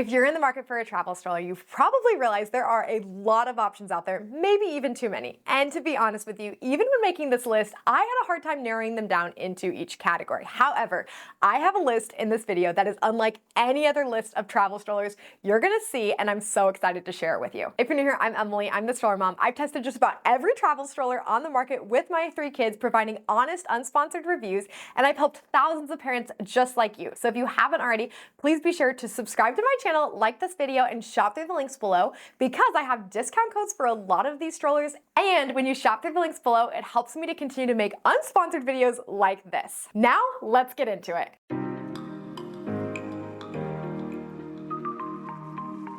If you're in the market for a travel stroller, you've probably realized there are a lot of options out there, maybe even too many. And to be honest with you, even when making this list, I had a hard time narrowing them down into each category. However, I have a list in this video that is unlike any other list of travel strollers you're gonna see, and I'm so excited to share it with you. If you're new here, I'm Emily, I'm the stroller mom. I've tested just about every travel stroller on the market with my 3 kids, providing honest, unsponsored reviews, and I've helped thousands of parents just like you. So if you haven't already, please be sure to subscribe to my channel, like this video, and shop through the links below because I have discount codes for a lot of these strollers. And when you shop through the links below, it helps me to continue to make unsponsored videos like this. Now, let's get into it.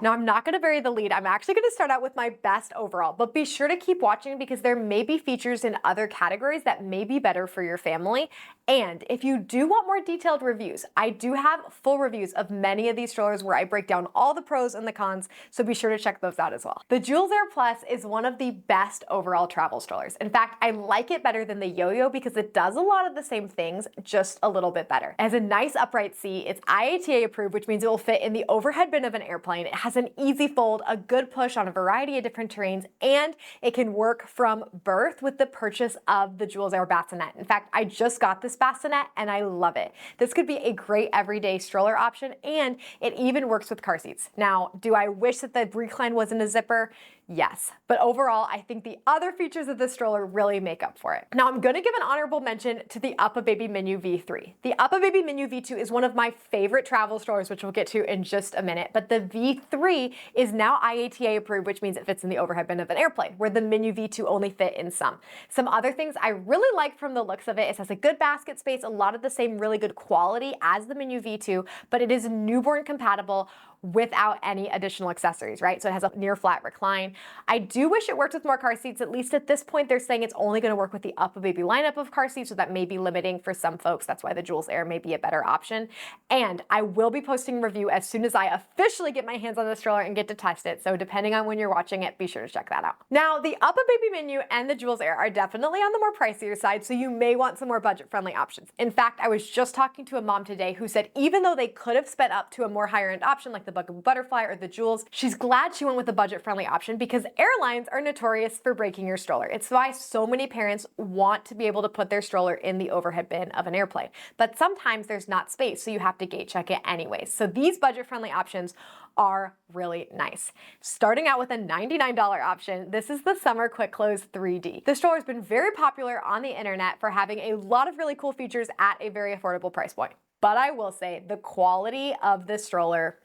Now, I'm not going to bury the lead. I'm actually going to start out with my best overall, but be sure to keep watching because there may be features in other categories that may be better for your family. And if you do want more detailed reviews, I do have full reviews of many of these strollers where I break down all the pros and the cons, so be sure to check those out as well. The Jules Air Plus is one of the best overall travel strollers. In fact, I like it better than the Yo-Yo because it does a lot of the same things, just a little bit better. It has a nice upright seat, it's IATA approved, which means it will fit in the overhead bin of an airplane. It has an easy fold, a good push on a variety of different terrains, and it can work from birth with the purchase of the Jules Air bassinet. In fact, I just got this bassinet and I love it. This could be a great everyday stroller option, and it even works with car seats. Now, do I wish that the Recline wasn't a zipper? Yes, but overall, I think the other features of this stroller really make up for it. Now, I'm gonna give an honorable mention to the UPPAbaby Minu V3. The UPPAbaby Minu V2 is one of my favorite travel strollers, which we'll get to in just a minute, but the V3 is now IATA approved, which means it fits in the overhead bin of an airplane, where the Minu V2 only fit in some. Some other things I really like from the looks of it, it has a good basket space, a lot of the same really good quality as the Minu V2, but it is newborn compatible without any additional accessories, right? So it has a near flat recline. I do wish it worked with more car seats. At least at this point, they're saying it's only gonna work with the UPPAbaby lineup of car seats, so that may be limiting for some folks. That's why the Jules Air may be a better option. And I will be posting a review as soon as I officially get my hands on the stroller and get to test it. So depending on when you're watching it, be sure to check that out. Now, the UPPAbaby Minu and the Jules Air are definitely on the more pricier side, so you may want some more budget-friendly options. In fact, I was just talking to a mom today who said even though they could have sped up to a more higher-end option like the Bugaboo Butterfly or the Jules, she's glad she went with a budget-friendly option because airlines are notorious for breaking your stroller. It's why so many parents want to be able to put their stroller in the overhead bin of an airplane. But sometimes there's not space, so you have to gate check it anyways. So these budget-friendly options are really nice. Starting out with a $99 option, this is the Summer Quick Close 3D. This stroller has been very popular on the internet for having a lot of really cool features at a very affordable price point. But I will say the quality of this stroller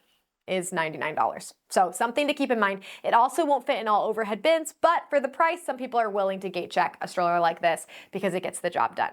is $99. So something to keep in mind. It also won't fit in all overhead bins, but for the price, some people are willing to gate check a stroller like this because it gets the job done.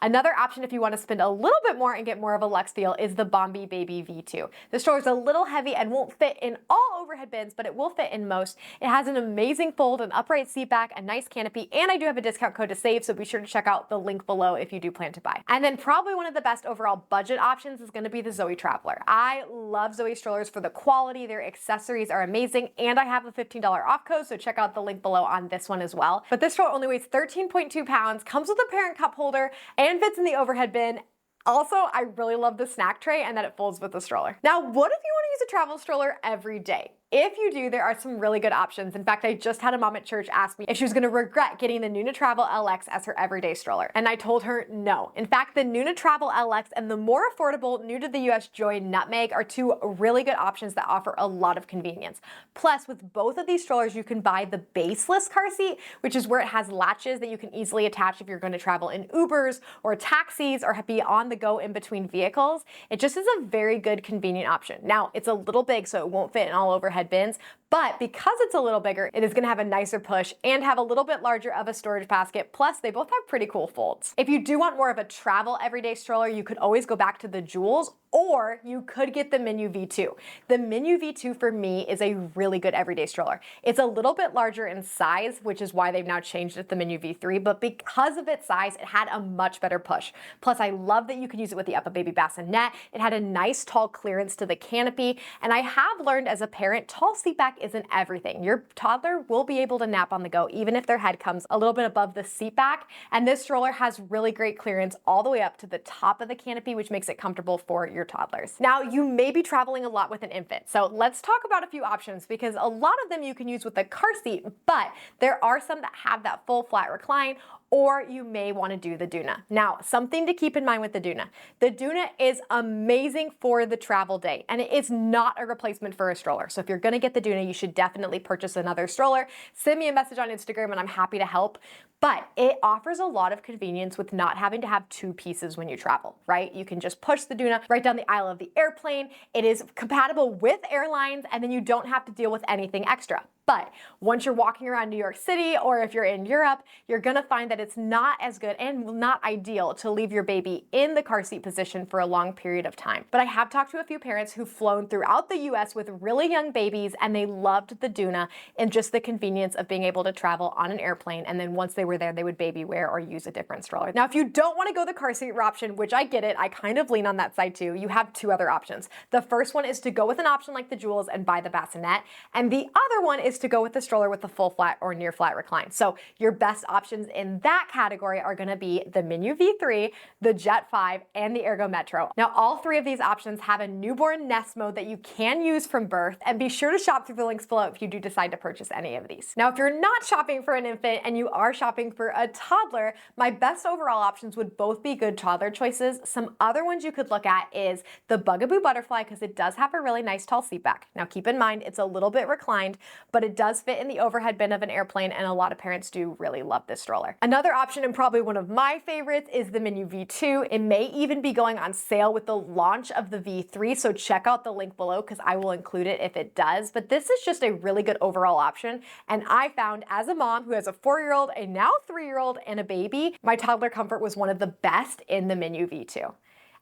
Another option if you want to spend a little bit more and get more of a luxe feel is the Bombi-Baby V2. The stroller is a little heavy and won't fit in all overhead bins, but it will fit in most. It has an amazing fold, an upright seat back, a nice canopy, and I do have a discount code to save, so be sure to check out the link below if you do plan to buy. And then probably one of the best overall budget options is going to be the Zoe Traveler. I love Zoe strollers for the quality, their accessories are amazing, and I have a $15 off code, so check out the link below on this one as well. But this stroller only weighs 13.2 pounds, comes with a parent cup holder, and fits in the overhead bin. Also, I really love the snack tray and that it folds with the stroller. Now, what if you want to use a travel stroller every day? If you do, there are some really good options. In fact, I just had a mom at church ask me if she was gonna regret getting the Nuna Travel LX as her everyday stroller. And I told her no. In fact, the Nuna Travel LX and the more affordable new to the US Joy Nutmeg are two really good options that offer a lot of convenience. Plus, with both of these strollers, you can buy the baseless car seat, which is where it has latches that you can easily attach if you're gonna travel in Ubers or taxis or be on the go in between vehicles. It just is a very good, convenient option. Now, it's a little big, so it won't fit in all overhead bins, but because it's a little bigger, it is gonna have a nicer push and have a little bit larger of a storage basket. Plus, they both have pretty cool folds. If you do want more of a travel everyday stroller, you could always go back to the Jules, or you could get the Minu V2. The Minu V2 for me is a really good everyday stroller. It's a little bit larger in size, which is why they've now changed it to the Minu V3, but because of its size, it had a much better push. Plus, I love that you could use it with the UPPAbaby bassinet. It had a nice tall clearance to the canopy, and I have learned as a parent tall seat back isn't everything. Your toddler will be able to nap on the go even if their head comes a little bit above the seat back, and this stroller has really great clearance all the way up to the top of the canopy, which makes it comfortable for your toddlers. Now, you may be traveling a lot with an infant, so let's talk about a few options because a lot of them you can use with a car seat, but there are some that have that full flat recline, or you may want to do the Doona. Now, something to keep in mind with the Doona. The Doona is amazing for the travel day, and it is not a replacement for a stroller. So if you're gonna get the Doona, you should definitely purchase another stroller. Send me a message on Instagram and I'm happy to help. But it offers a lot of convenience with not having to have two pieces when you travel, right? You can just push the Doona right down the aisle of the airplane. It is compatible with airlines, and then you don't have to deal with anything extra. But once you're walking around New York City, or if you're in Europe, you're gonna find that it's not as good and not ideal to leave your baby in the car seat position for a long period of time. But I have talked to a few parents who've flown throughout the US with really young babies, and they loved the Doona and just the convenience of being able to travel on an airplane, and then once they were there, they would baby wear or use a different stroller. Now, if you don't wanna go the car seat option, which I get it, I kind of lean on that side too, you have two other options. The first one is to go with an option like the Jewels and buy the bassinet, and the other one is to go with the stroller with the full flat or near flat recline. So your best options in that category are gonna be the Menu V3, the Jet 5, and the Ergo Metro. Now, all three of these options have a newborn nest mode that you can use from birth, and be sure to shop through the links below if you do decide to purchase any of these. Now, if you're not shopping for an infant and you are shopping for a toddler, my best overall options would both be good toddler choices. Some other ones you could look at is the Bugaboo Butterfly, because it does have a really nice tall seat back. Now, keep in mind, it's a little bit reclined, but it does fit in the overhead bin of an airplane, and a lot of parents do really love this stroller. Another option, and probably one of my favorites, is the Menu V2. It may even be going on sale with the launch of the V3, so check out the link below because I will include it if it does. But this is just a really good overall option, and I found as a mom who has a 4-year-old, a now 3-year-old, and a baby, my toddler comfort was one of the best in the Menu V2.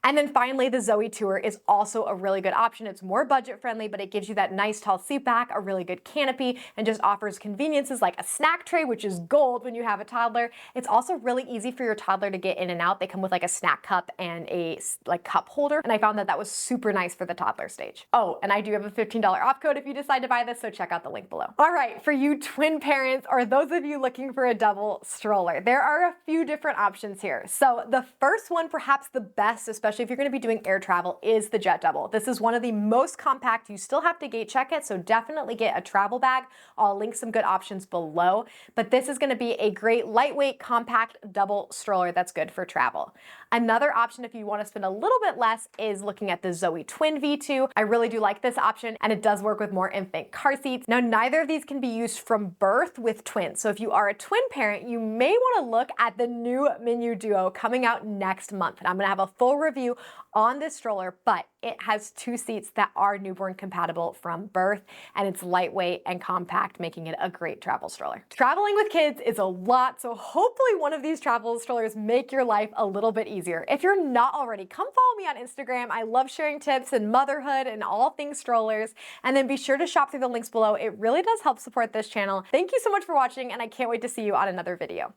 And then finally, the Zoe Tour is also a really good option. It's more budget friendly, but it gives you that nice tall seat back, a really good canopy, and just offers conveniences like a snack tray, which is gold when you have a toddler. It's also really easy for your toddler to get in and out. They come with like a snack cup and a cup holder, and I found that that was super nice for the toddler stage. Oh, and I do have a $15 off code if you decide to buy this, so check out the link below. All right, for you twin parents or those of you looking for a double stroller, there are a few different options here. So the first one, perhaps the best, especially if you're going to be doing air travel, is the Jet Double. This is one of the most compact. You still have to gate check it, so definitely get a travel bag. I'll link some good options below, but this is going to be a great lightweight, compact double stroller that's good for travel. Another option, if you want to spend a little bit less, is looking at the Zoe Twin V2. I really do like this option, and it does work with more infant car seats. Now, neither of these can be used from birth with twins, so if you are a twin parent, you may want to look at the new Menu Duo coming out next month, and I'm going to have a full review on this stroller, but it has two seats that are newborn compatible from birth, and it's lightweight and compact, making it a great travel stroller. Traveling with kids is a lot, so hopefully one of these travel strollers make your life a little bit easier. If you're not already, come follow me on Instagram. I love sharing tips and motherhood and all things strollers, and then be sure to shop through the links below. It really does help support this channel. Thank you so much for watching, and I can't wait to see you on another video.